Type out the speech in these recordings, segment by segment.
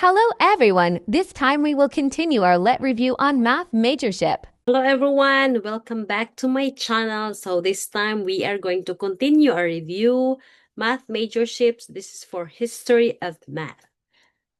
Hello everyone! This time we will continue our Let review on math majorship. Hello everyone, welcome back to my channel. So this time we are going to continue our review, math majorships. This is for history of math.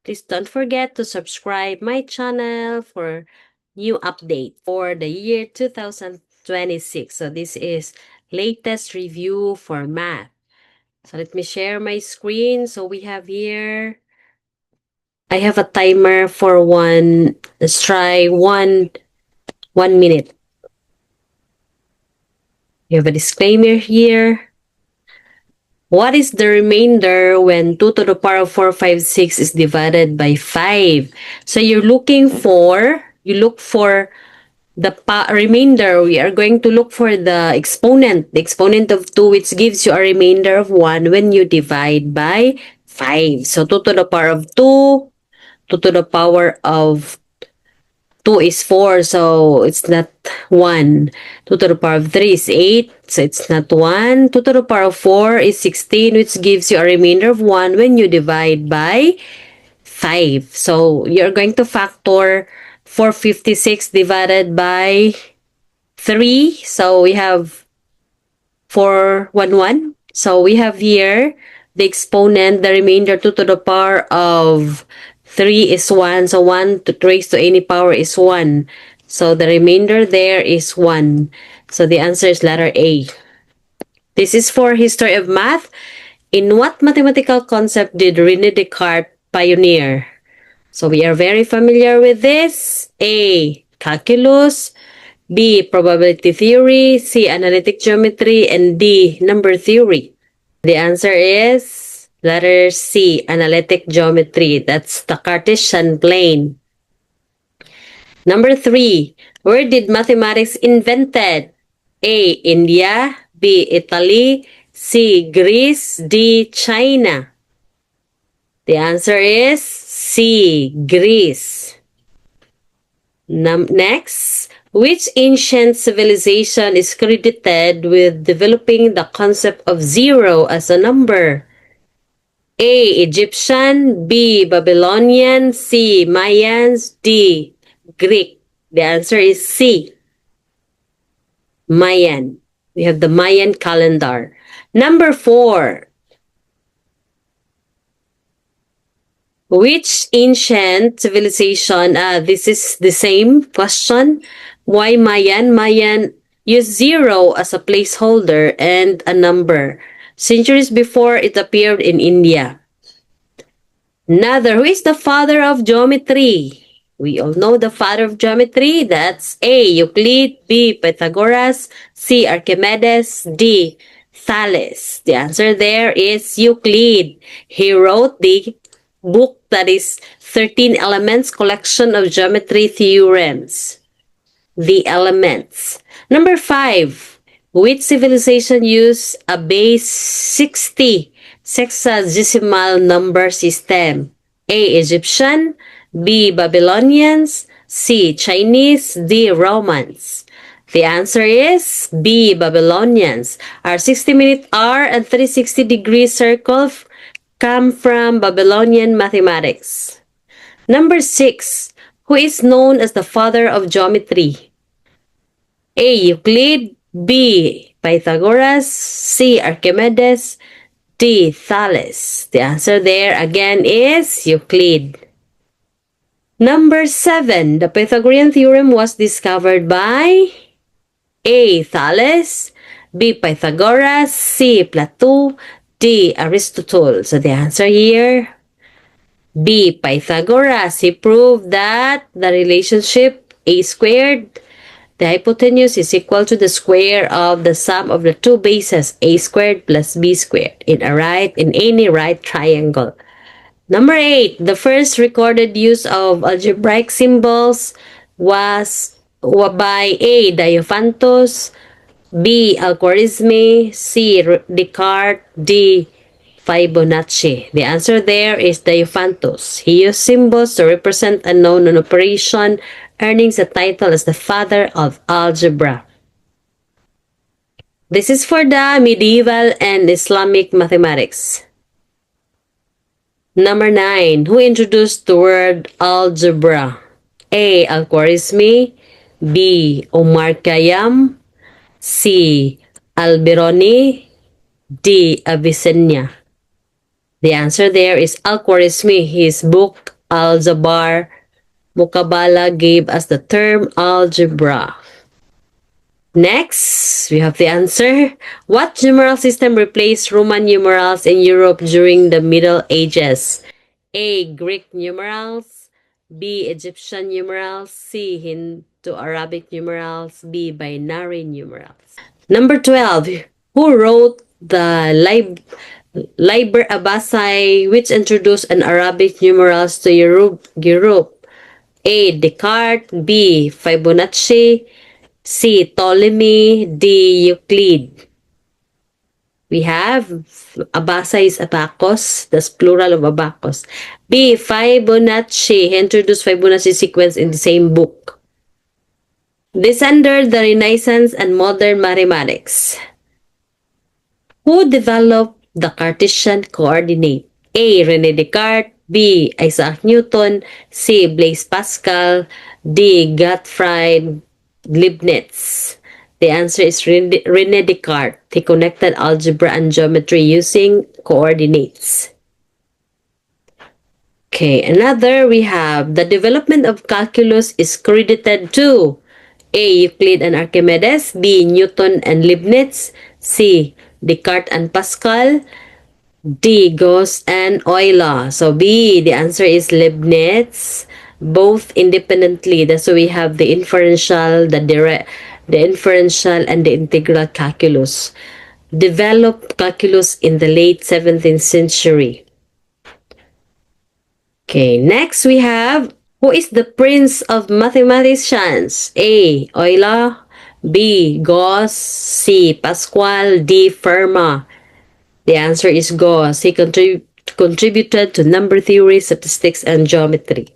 Please don't forget to subscribe my channel for new update for the year 2026. So this is latest review for math. So let me share my screen. So we have here, I have a timer for let's try one minute. You have a disclaimer here. What is the remainder when 2 to the power of 456 is divided by 5? So you look for the remainder. We are going to look for the exponent of 2, which gives you a remainder of 1 when you divide by 5. So 2 to the power of 2, 2 to the power of 2 is 4, so it's not 1. 2 to the power of 3 is 8, so it's not 1. 2 to the power of 4 is 16, which gives you a remainder of 1 when you divide by 5. So you're going to factor 456 divided by 3. So we have 411. So we have here the exponent, the remainder 2 to the power of 3 is 1. So 1 raised to any power is 1. So the remainder there is 1. So the answer is letter A. This is for history of math. In what mathematical concept did René Descartes pioneer? So we are very familiar with this. A. Calculus. B. Probability theory. C. Analytic geometry. And D. Number theory. The answer is letter C. Analytic geometry. That's the Cartesian plane. Number 3. Where did mathematics invented? A. India. B. Italy. C. Greece. D. China. The answer is C. Greece. Next, which ancient civilization is credited with developing the concept of zero as a number? A. Egyptian. B. Babylonian. C. Mayans. D. Greek. The answer is C. Mayan. We have the Mayan calendar. Number 4. Which ancient civilization, this is the same question. Why Mayan? Mayan used zero as a placeholder and a number. Centuries before it appeared in India. Another, who is the father of geometry? We all know the father of geometry. That's A. Euclid. B. Pythagoras. C. Archimedes. D. Thales. The answer there is Euclid. He wrote the book that is 13 Elements Collection of Geometry Theorems. The Elements. Number 5. Which civilization used a base 60 sexagesimal number system? A. Egyptian. B. Babylonians. C. Chinese. D. Romans. The answer is B. Babylonians. Our 60-minute hour and 360-degree circle come from Babylonian mathematics. Number 6. Who is known as the father of geometry? A. Euclid. B. Pythagoras. C. Archimedes. D. Thales. The answer there again is Euclid. Number 7. The Pythagorean theorem was discovered by A. Thales. B. Pythagoras. C. Plato. D. Aristotle. So the answer here, B. Pythagoras. He proved that the relationship A squared, the hypotenuse is equal to the square of the sum of the two bases, A squared plus B squared, in any right triangle. Number 8. The first recorded use of algebraic symbols was by A. Diophantus, B. Al-Khwarizmi, C. Descartes, D. Fibonacci. The answer there is Diophantus. He used symbols to represent a known operation, earning the title as the father of algebra. This is for the medieval and Islamic mathematics. Number 9. Who introduced the word algebra? A. Al-Khwarizmi. B. Omar Khayyam. C. Al-Biruni. D. Avicenna. The answer there is Al-Khwarizmi. His book Al-Jabar Mukabala gave us the term algebra. Next, we have the answer. What numeral system replaced Roman numerals in Europe during the Middle Ages? A. Greek numerals. B. Egyptian numerals. C. Hindu-Arabic numerals. B. Binary numerals. Number 12. Who wrote the Liber Abbasi, which introduced an Arabic numerals to Europe? A. Descartes. B. Fibonacci. C. Ptolemy. D. Euclid. We have Abasa is abacus. That's plural of abacus. B. Fibonacci. He introduced Fibonacci sequence in the same book. This under the Renaissance and modern mathematics. Who developed the Cartesian coordinate? A. René Descartes. B. Isaac Newton. C. Blaise Pascal. D. Gottfried Leibniz. The answer is René Descartes. He connected algebra and geometry using coordinates. Okay, another we have the development of calculus is credited to A. Euclid and Archimedes. B. Newton and Leibniz. C. Descartes and Pascal. D. Gauss and Euler. So B, the answer is Leibniz. Both independently. That's why we have the inferential, the inferential, and the integral calculus. Developed calculus in the late 17th century. Okay, next we have, who is the prince of mathematicians? A. Euler. B. Gauss. C. Pascal. D. Fermat. The answer is Gauss. He contributed to number theory, statistics, and geometry.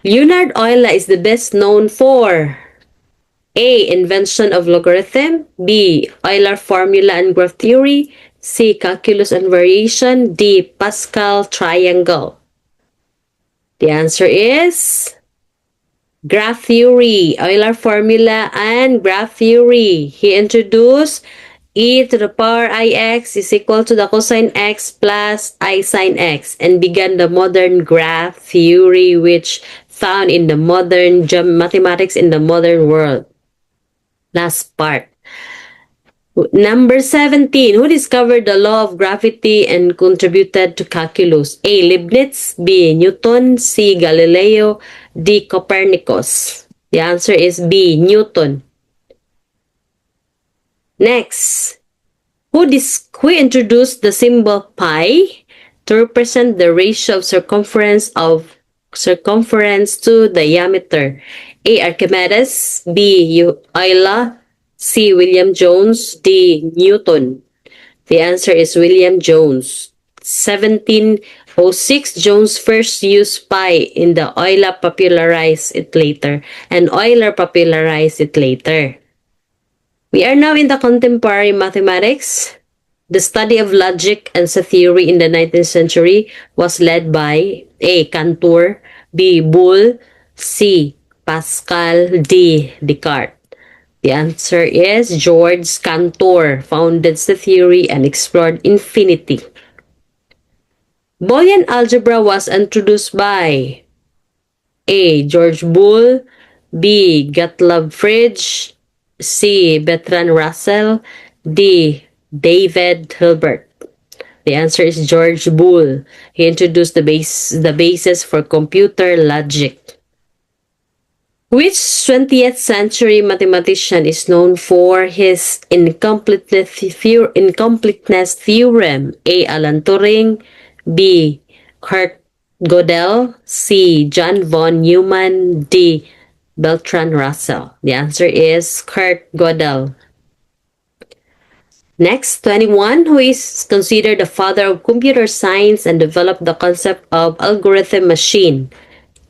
Leonhard Euler is the best known for A. Invention of logarithm. B. Euler formula and graph theory. C. Calculus and variation. D. Pascal triangle. The answer is graph theory, Euler formula, and graph theory. He introduced e to the power ix is equal to the cosine x plus I sine x and began the modern graph theory, which found in the modern mathematics in the modern world. Last part. Number 17. Who discovered the law of gravity and contributed to calculus? A. Leibniz. B. Newton. C. Galileo. D. Copernicus. The answer is B. Newton. Next. Who introduced the symbol pi to represent the ratio of circumference to diameter? A. Archimedes. B. Euler. C. William Jones. D. Newton. The answer is William Jones. 1706, Jones first used pi in the Euler popularized it later. We are now in the contemporary mathematics. The study of logic and set theory in the 19th century was led by A. Cantor. B. Boole. C. Pascal. D. Descartes. The answer is George Cantor founded the theory and explored infinity. Boolean algebra was introduced by A. George Boole. B. Gottlob Frege. C. Bertrand Russell. D. David Hilbert. The answer is George Boole. He introduced the basis for computer logic. Which 20th century mathematician is known for his incompleteness theorem? A. Alan Turing. B. Kurt Gödel. C. John von Neumann. D. Bertrand Russell. The answer is Kurt Gödel. Next, 21. Who is considered the father of computer science and developed the concept of algorithm machine?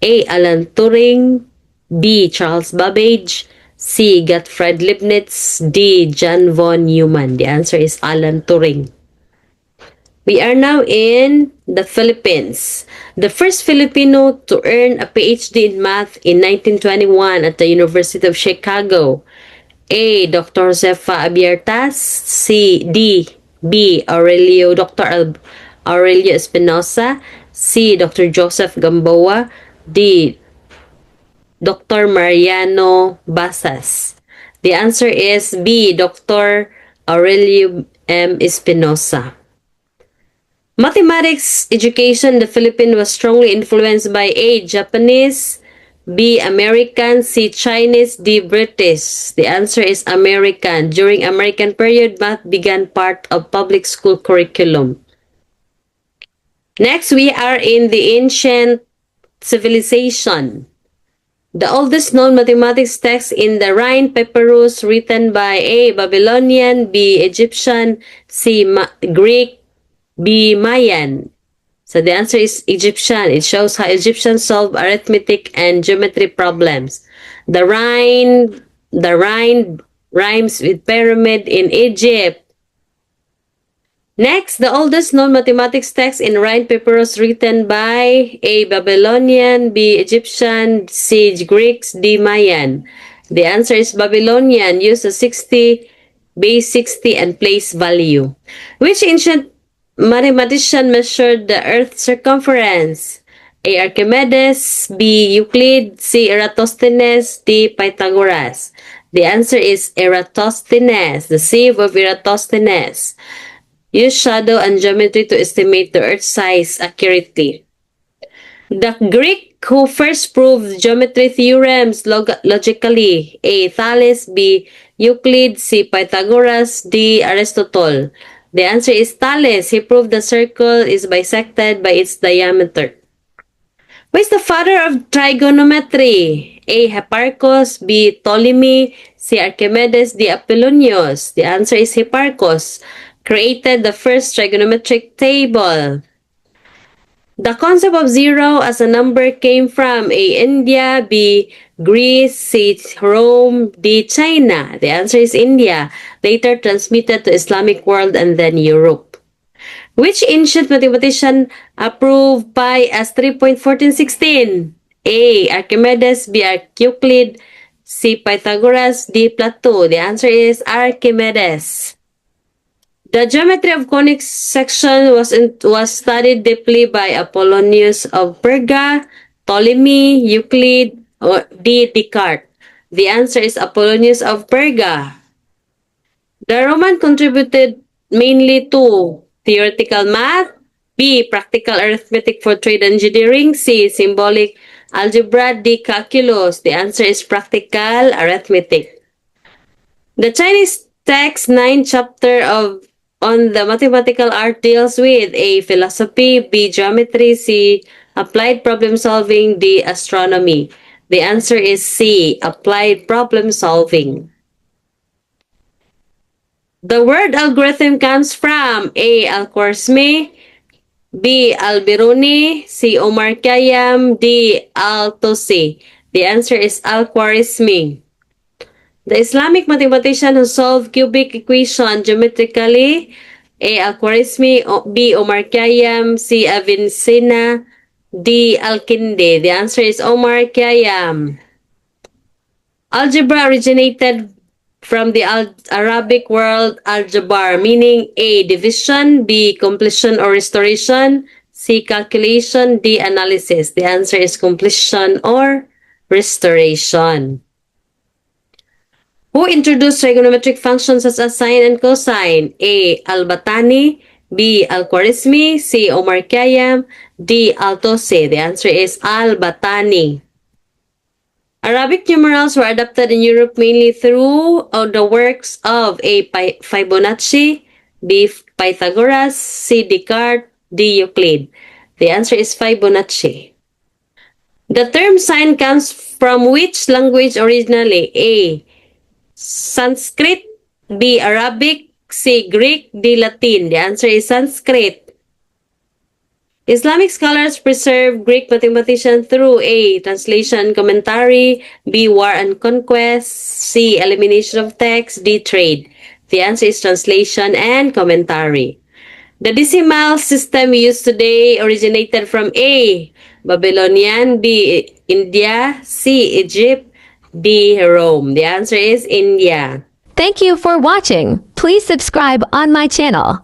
A. Alan Turing. B. Charles Babbage. C. Gottfried Leibniz. D. John von Neumann. The answer is Alan Turing. We are now in the Philippines. The first Filipino to earn a PhD in math in 1921 at the University of Chicago. A. Dr. Josefa Abiertas. B. Aurelio Espinosa. C. Dr. Joseph Gamboa. D. Dr. Mariano Basas. The answer is B. Dr. Aurelio M. Espinosa. Mathematics education in the Philippines was strongly influenced by A. Japanese, B. American, C. Chinese, D. British. The answer is American. During American period, math began part of public school curriculum. Next, we are in the ancient civilization. The oldest known mathematics text in the Rhine Papyrus written by A. Babylonian, B. Egyptian, C. Greek, B. Mayan. So the answer is Egyptian. It shows how Egyptians solve arithmetic and geometry problems. The Rhine rhymes with pyramid in Egypt. Next, the oldest known mathematics text in Rhine Papyrus written by A. Babylonian, B. Egyptian, C. Greeks, D. Mayan. The answer is Babylonian. Use a 60, base 60, and place value. Which ancient mathematician measured the Earth's circumference? A. Archimedes, B. Euclid, C. Eratosthenes, D. Pythagoras. The answer is Eratosthenes, the sieve of Eratosthenes. Use shadow and geometry to estimate the Earth's size accurately. The Greek who first proved geometry theorems logically. A. Thales, B. Euclid, C. Pythagoras, D. Aristotle. The answer is Thales. He proved the circle is bisected by its diameter. Who is the father of trigonometry? A. Hipparchus, B. Ptolemy, C. Archimedes, D. Apollonius. The answer is Hipparchus. Created the first trigonometric table. The concept of zero as a number came from A. India, B. Greece, C. Rome, D. China. The answer is India, later transmitted to Islamic world and then Europe. Which ancient mathematician approved pi as 3.1416? A. Archimedes, B. Euclid, C. Pythagoras, D. Plato. The answer is Archimedes. The geometry of conic section was studied deeply by Apollonius of Perga, Ptolemy, Euclid, or D. Descartes. The answer is Apollonius of Perga. The Roman contributed mainly to theoretical math, B. Practical arithmetic for trade engineering, C. Symbolic algebra, D. Calculus. The answer is practical arithmetic. The Chinese text 9 chapter on the mathematical art deals with A. Philosophy, B. Geometry, C. Applied problem solving, D. Astronomy. The answer is C. Applied problem solving. The word algorithm comes from A. Al-Khwarizmi, B. Al-Biruni, C. Omar Khayyam, D. Al-Tusi. The answer is Al-Khwarizmi. The Islamic mathematician who solved cubic equation geometrically, A. Al-Khwarizmi, B. Omar Khayyam, C. Avicenna, D. Al-Kindi. The answer is Omar Khayyam. Algebra originated from the Arabic word aljabar, meaning A. Division, B. Completion or restoration, C. Calculation, D. Analysis. The answer is completion or restoration. Who introduced trigonometric functions such as sine and cosine? A. Al-Battani, B. Al-Khwarizmi, C. Omar Khayyam, D. Al-Tusi. The answer is Al-Battani. Arabic numerals were adopted in Europe mainly through the works of A. Fibonacci, B. Pythagoras, C. Descartes, D. Euclid. The answer is Fibonacci. The term sine comes from which language originally? A. Sanskrit, B. Arabic, C. Greek, D. Latin. The answer is Sanskrit. Islamic scholars preserve Greek mathematicians through A. Translation, commentary, B. War and conquest, C. Elimination of text, D. Trade. The answer is translation and commentary. The decimal system used today originated from A. Babylonian, B. India, C. Egypt, D. Rome. The answer is India. Thank you for watching. Please subscribe on my channel.